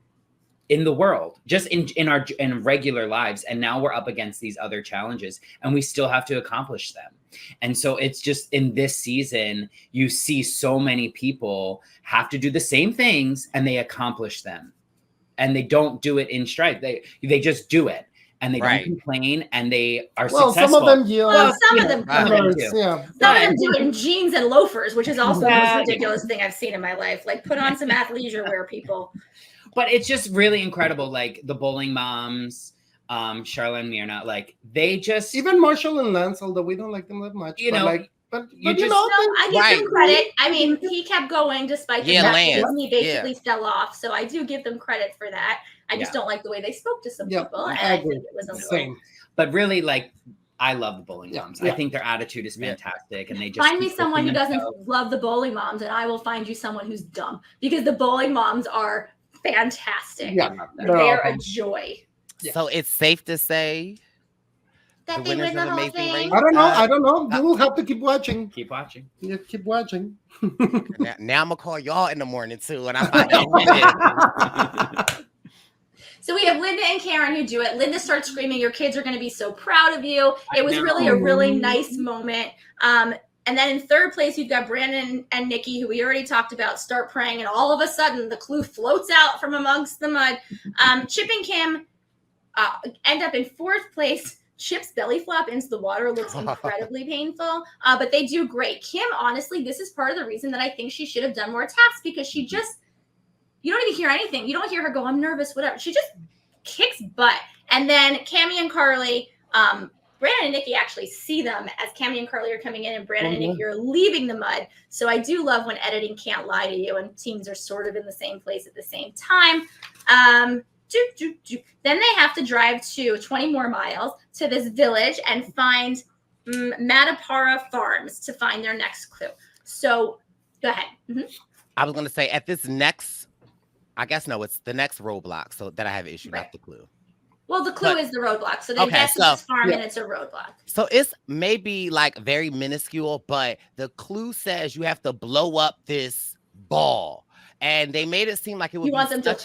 in the world, just in our regular lives. And now we're up against these other challenges and we still have to accomplish them. And so it's just in this season, you see so many people have to do the same things and they accomplish them and they don't do it in strife. They just do it. And they don't complain, and they are successful. Some of them yell. Some of them do. Some of them do it in jeans and loafers, which is also the most ridiculous thing I've seen in my life. Like, put on some athleisure wear, people. But it's just really incredible. Like the bowling moms, Charla and Mirna, like they just even Marshall and Lance, although we don't like them that much. But I give them credit. I mean, he kept going despite the fact that he basically fell off. So I do give them credit for that. I just don't like the way they spoke to some people. And I think it was a little... But really, like, I love the bowling moms. I think their attitude is fantastic, and they just find me someone who doesn't love the bowling moms, and I will find you someone who's dumb, because the bowling moms are fantastic. Yeah, they're a joy. So it's safe to say that the winners of Amazing Race. I don't know. You will have to keep watching. Keep watching. Yeah, keep watching. now I'm gonna call y'all in the morning too, and I find out. So we have Linda and Karen who do it. Linda starts screaming, "Your kids are going to be so proud of you." It was really a really nice moment. And then in third place, you've got Brandon and Nikki, who we already talked about, start praying. And all of a sudden, the clue floats out from amongst the mud. Chip and Kim end up in fourth place. Chip's belly flop into the water looks incredibly painful, but they do great. Kim, honestly, this is part of the reason that I think she should have done more tasks, because she just, you don't even hear anything. You don't hear her go, "I'm nervous," whatever. She just kicks butt. And then Cammie and Carly, Brandon and Nikki actually see them as Cammie and Carly are coming in, and Brandon and Nikki are leaving the mud. So I do love when editing can't lie to you and teams are sort of in the same place at the same time. Then they have to drive 20 more miles to this village and find Matapara Farms to find their next clue. So go ahead. I was going to say at this next, I guess, no, it's the next roadblock. So that I have an issue, not the clue. Well, the clue is the roadblock. So they guess it's farm and it's a roadblock. So it's maybe like very minuscule, but the clue says you have to blow up this ball. And they made it seem like it would be them to...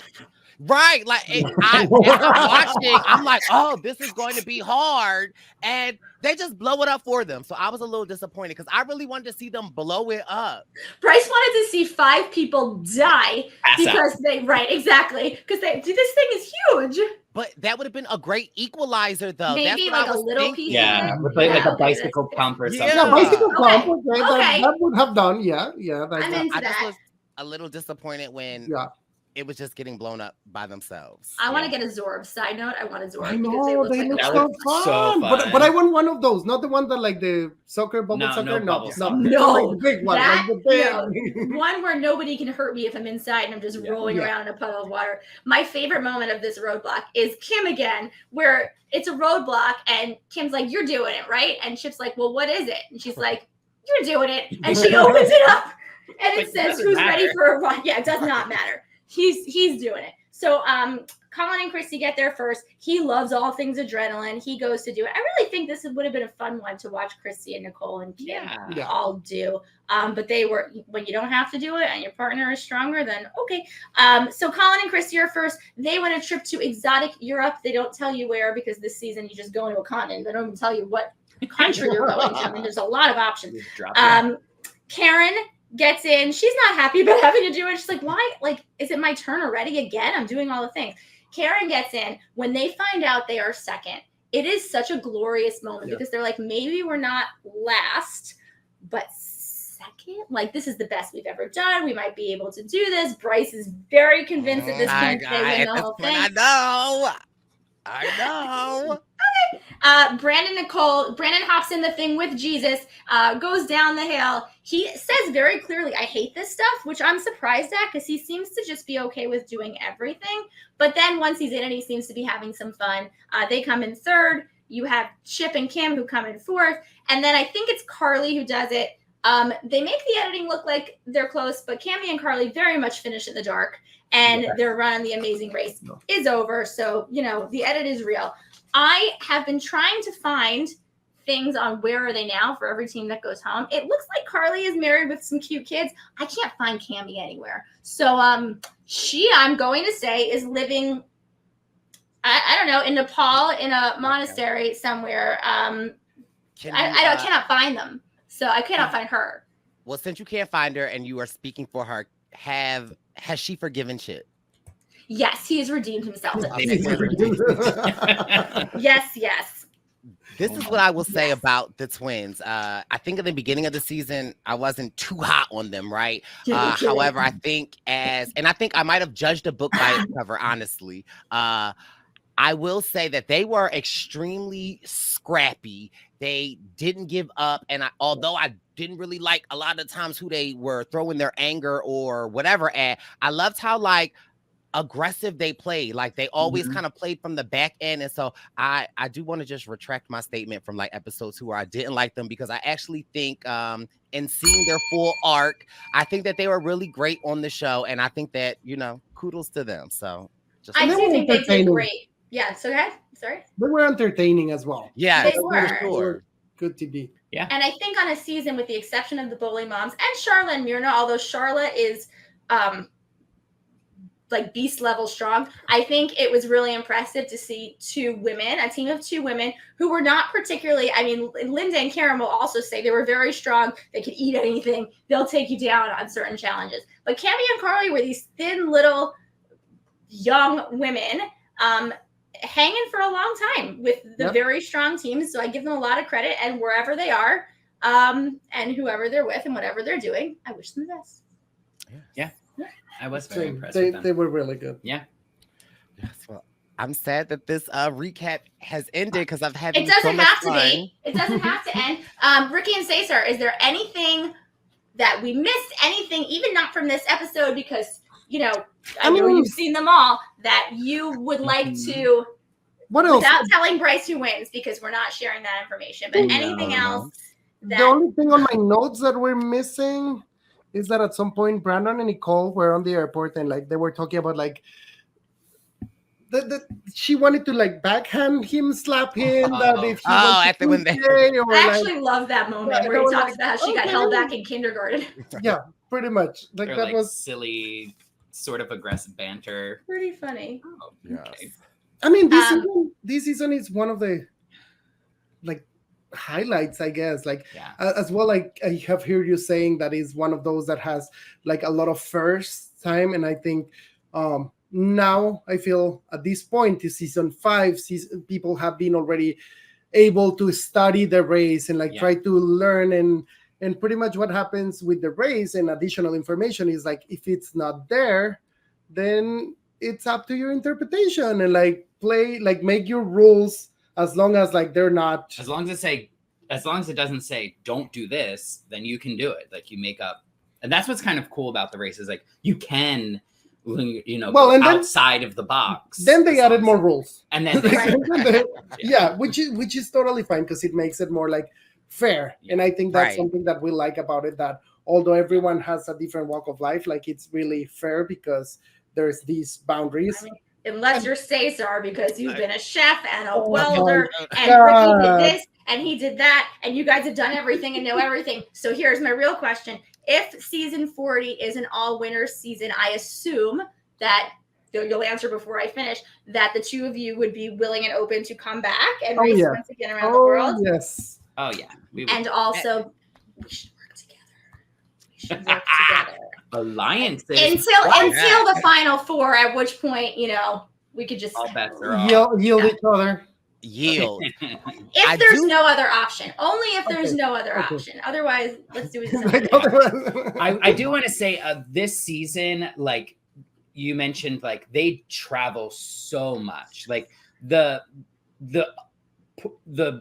Right, like I'm watching, I'm like, oh, this is going to be hard, and they just blow it up for them. So I was a little disappointed because I really wanted to see them blow it up. Bryce wanted to see 5 people die because exactly, because this thing is huge. But that would have been a great equalizer, though. Maybe that's like a little piece. Yeah, with like a bicycle pump or something. Yeah, bicycle pump. Okay. That would have done. Yeah. I'm into that. I just was a little disappointed when. Yeah. It was just getting blown up by themselves. I want to get a Zorb. Side note, I want a Zorb. I know, they look so fun. But I want one of those, not the one that like the soccer, bubble soccer. No, like the big one. Like the big. One where nobody can hurt me if I'm inside and I'm just rolling around in a puddle of water. My favorite moment of this roadblock is Kim again, where it's a roadblock and Kim's like, "You're doing it, right?" And Chip's like, "Well, what is it?" And she's like, "You're doing it." And she opens it up and it says, "Who's ready for a run?" Yeah, it does not matter. He's doing it. So Colin and Christie get there first. He loves all things adrenaline. He goes to do it. I really think this would have been a fun one to watch Christie and Nicole and Kim all do. But they were, when you don't have to do it and your partner is stronger, then okay. So Colin and Christie are first. They went a trip to exotic Europe. They don't tell you where, because this season you just go into a continent. They don't even tell you what country you're going to. I mean, there's a lot of options. Karen gets in. She's not happy about having to do it. She's like, "Why? Like, is it my turn already again? I'm doing all the things." Karen gets in. When they find out they are second, it is such a glorious moment because they're like, maybe we're not last, but second? Like, this is the best we've ever done. We might be able to do this. Bryce is very convinced at this point they win the whole thing. I know. Okay. Brandon hops in the thing with Jesus, goes down the hill. He says very clearly, "I hate this stuff," which I'm surprised at because he seems to just be okay with doing everything. But then once he's in it, he seems to be having some fun. They come in third. You have Chip and Kim who come in fourth. And then I think it's Carly who does it. They make the editing look like they're close, but Cammie and Carly very much finish in the dark. And their run on the Amazing Race is over. So, the edit is real. I have been trying to find things on where are they now for every team that goes home. It looks like Carly is married with some cute kids. I can't find Cammie anywhere. So I'm going to say, is living, I don't know, in Nepal in a monastery somewhere. I cannot find them. So I cannot find her. Well, since you can't find her and you are speaking for her, has she forgiven Chip? Yes, he has redeemed himself. Yes. This is what I will say about the twins. I think at the beginning of the season, I wasn't too hot on them, right? However, I think I might have judged a book by its cover, honestly. I will say that they were extremely scrappy. They didn't give up. And although I didn't really like a lot of times who they were throwing their anger or whatever at, I loved how aggressive they played. Like they always kind of played from the back end. And so I do want to just retract my statement from like episode 2 where I didn't like them, because I actually think in seeing their full arc, I think that they were really great on the show. And I think that, you know, kudos to them. So I do think they did great. Yeah, so go ahead. Sorry. They were entertaining as well. Yeah, they were. Sure. Good TV. Yeah. And I think on a season, with the exception of the Bully Moms and Charlotte and Myrna, although Charlotte is like beast level strong, I think it was really impressive to see a team of 2 women who were not particularly, I mean, Linda and Karen will also say they were very strong. They could eat anything. They'll take you down on certain challenges. But Cammy and Carly were these thin little young women hanging for a long time with the very strong teams. So I give them a lot of credit, and wherever they are and whoever they're with and whatever they're doing, I wish them the best. Yeah. I was very impressed with them. They were really good. Yeah. Yes, well, I'm sad that this recap has ended because I've had it doesn't have to be. It doesn't have to end. Ricky and Cesar, is there anything that we missed? Anything, even not from this episode, because you know, I know you've seen them all, that you would like to, what else? Without telling Bryce who wins, because we're not sharing that information, but anything else? The only thing on my notes that we're missing is that at some point Brandon and Nicole were on the airport and like they were talking about like she wanted to like backhand him, slap him. That if he after when they I actually love that moment where he talks about how she got held back in kindergarten. Yeah, pretty much. Like or that like was silly, sort of aggressive banter. Pretty funny. Oh, okay. Yes. I mean, this season is one of the like highlights, I guess. Like as well, like I have heard you saying that is one of those that has like a lot of first time, and I think now I feel at this point to season 5, people have been already able to study the race and like try to learn and pretty much what happens with the race and additional information is like if it's not there, then it's up to your interpretation and like play, like make your rules as long as like they're not. As long as it doesn't say don't do this, then you can do it. Like you make up, and that's what's kind of cool about the race is like you can, you know, go outside of the box. Then they added more rules, and then which is totally fine because it makes it more like fair. And I think that's something that we like about it. That although everyone has a different walk of life, like it's really fair because there's these boundaries. I mean, unless you're Cesar, because you've been a chef and a welder, and Ricky did this and he did that, and you guys have done everything and know everything. So here's my real question. If season 40 is an all-winners season, I assume that, you'll answer before I finish, that the 2 of you would be willing and open to come back and race once again around the world. Yes. Oh, yeah. And also, we should work together. Alliances. Until the final 4, at which point, you know, we could just all bets are off. Yield each other. Yield. If there's no other option. Only if there's no other option. Otherwise, let's do it. I do want to say this season, like you mentioned, like they travel so much. Like the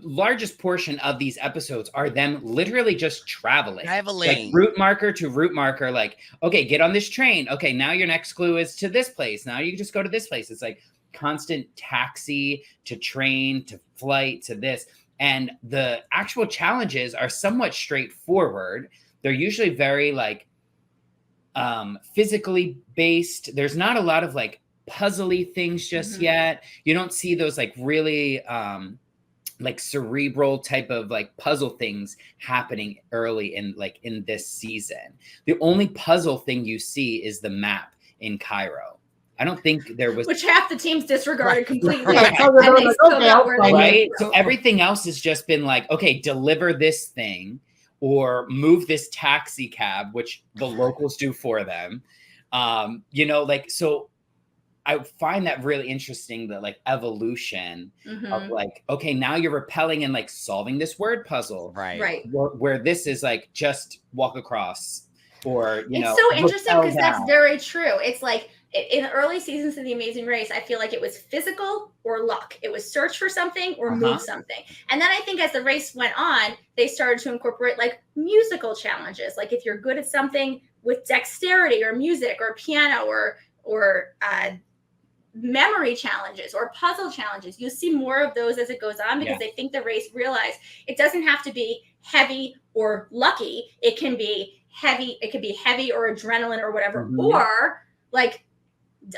largest portion of these episodes are them literally just traveling. Like route marker to route marker. Like, okay, get on this train. Okay, now your next clue is to this place. Now you can just go to this place. It's like constant taxi to train to flight to this. And the actual challenges are somewhat straightforward. They're usually very like physically based. There's not a lot of like puzzly things just yet. You don't see those like really like cerebral type of like puzzle things happening early in this season. The only puzzle thing you see is the map in Cairo. I don't think there was, which half the teams disregarded completely. Right? So everything else has just been like, okay, deliver this thing or move this taxi cab, which the locals do for them. You know, like, so I find that really interesting, the like evolution of like, okay, now you're repelling and like solving this word puzzle. Right. Where this is like just walk across or, you know. It's so interesting because that's very true. It's like in the early seasons of The Amazing Race, I feel like it was physical or luck. It was search for something or move something. And then I think as the race went on, they started to incorporate like musical challenges. Like if you're good at something with dexterity or music or piano or memory challenges or puzzle challenges. You'll see more of those as it goes on because I think the race realized it doesn't have to be heavy or lucky. It can be heavy. It could be heavy or adrenaline or whatever, or like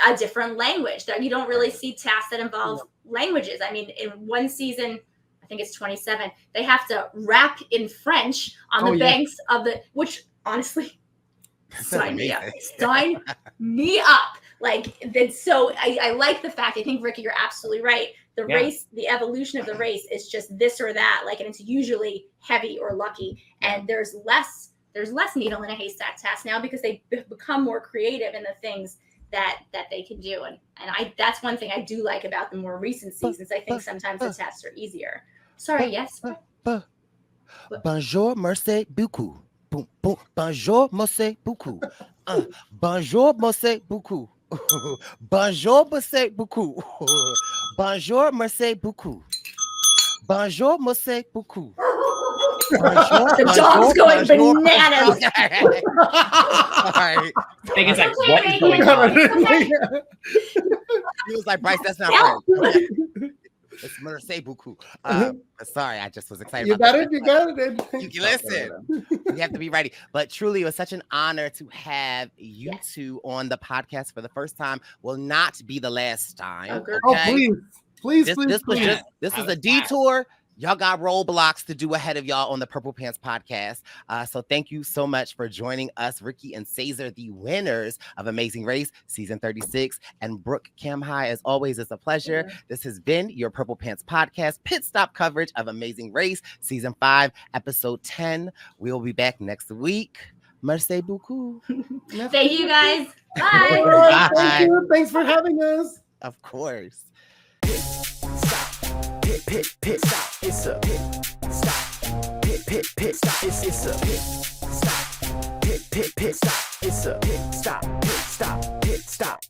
a different language that you don't really see tasks that involve languages. I mean, in one season, I think it's 27, they have to rap in French on the banks of the, which honestly, sign me up. Sign me up. Like, so I like the fact, I think, Ricky, you're absolutely right. The race, the evolution of the race is just this or that, like, and it's usually heavy or lucky. And there's less needle in a haystack task now because they become more creative in the things that they can do. And that's one thing I do like about the more recent seasons. I think sometimes the tasks are easier. Sorry, yes? Bonjour, merci beaucoup. Bonjour, merci beaucoup. Bonjour, merci beaucoup. Bonjour, merci beaucoup. Bonjour, merci beaucoup. Bonjour, merci beaucoup. The dog's going bananas. Sorry. I think it's like, what is going on? He was like, Bryce, that's not French. It's merci beaucoup. Sorry, I just was excited. You got it. You got it. You listen. You have to be ready. But truly, it was such an honor to have you two on the podcast for the first time. Will not be the last time. Okay? Oh, please. This was a detour. Y'all got roadblocks to do ahead of y'all on the Purple Pants podcast. So thank you so much for joining us, Ricky and Cesar, the winners of Amazing Race Season 36. And Brooke Cam High, as always, it's a pleasure. This has been your Purple Pants podcast, pit stop coverage of Amazing Race Season 5, Episode 10. We'll be back next week. Merci beaucoup. Thank you, guys. Bye. Bye. Thank you. Thanks for having us. Of course. Pit stop. It's a pit stop. Pit stop. It's a pit stop. Pit stop. It's a pit stop. Pit stop.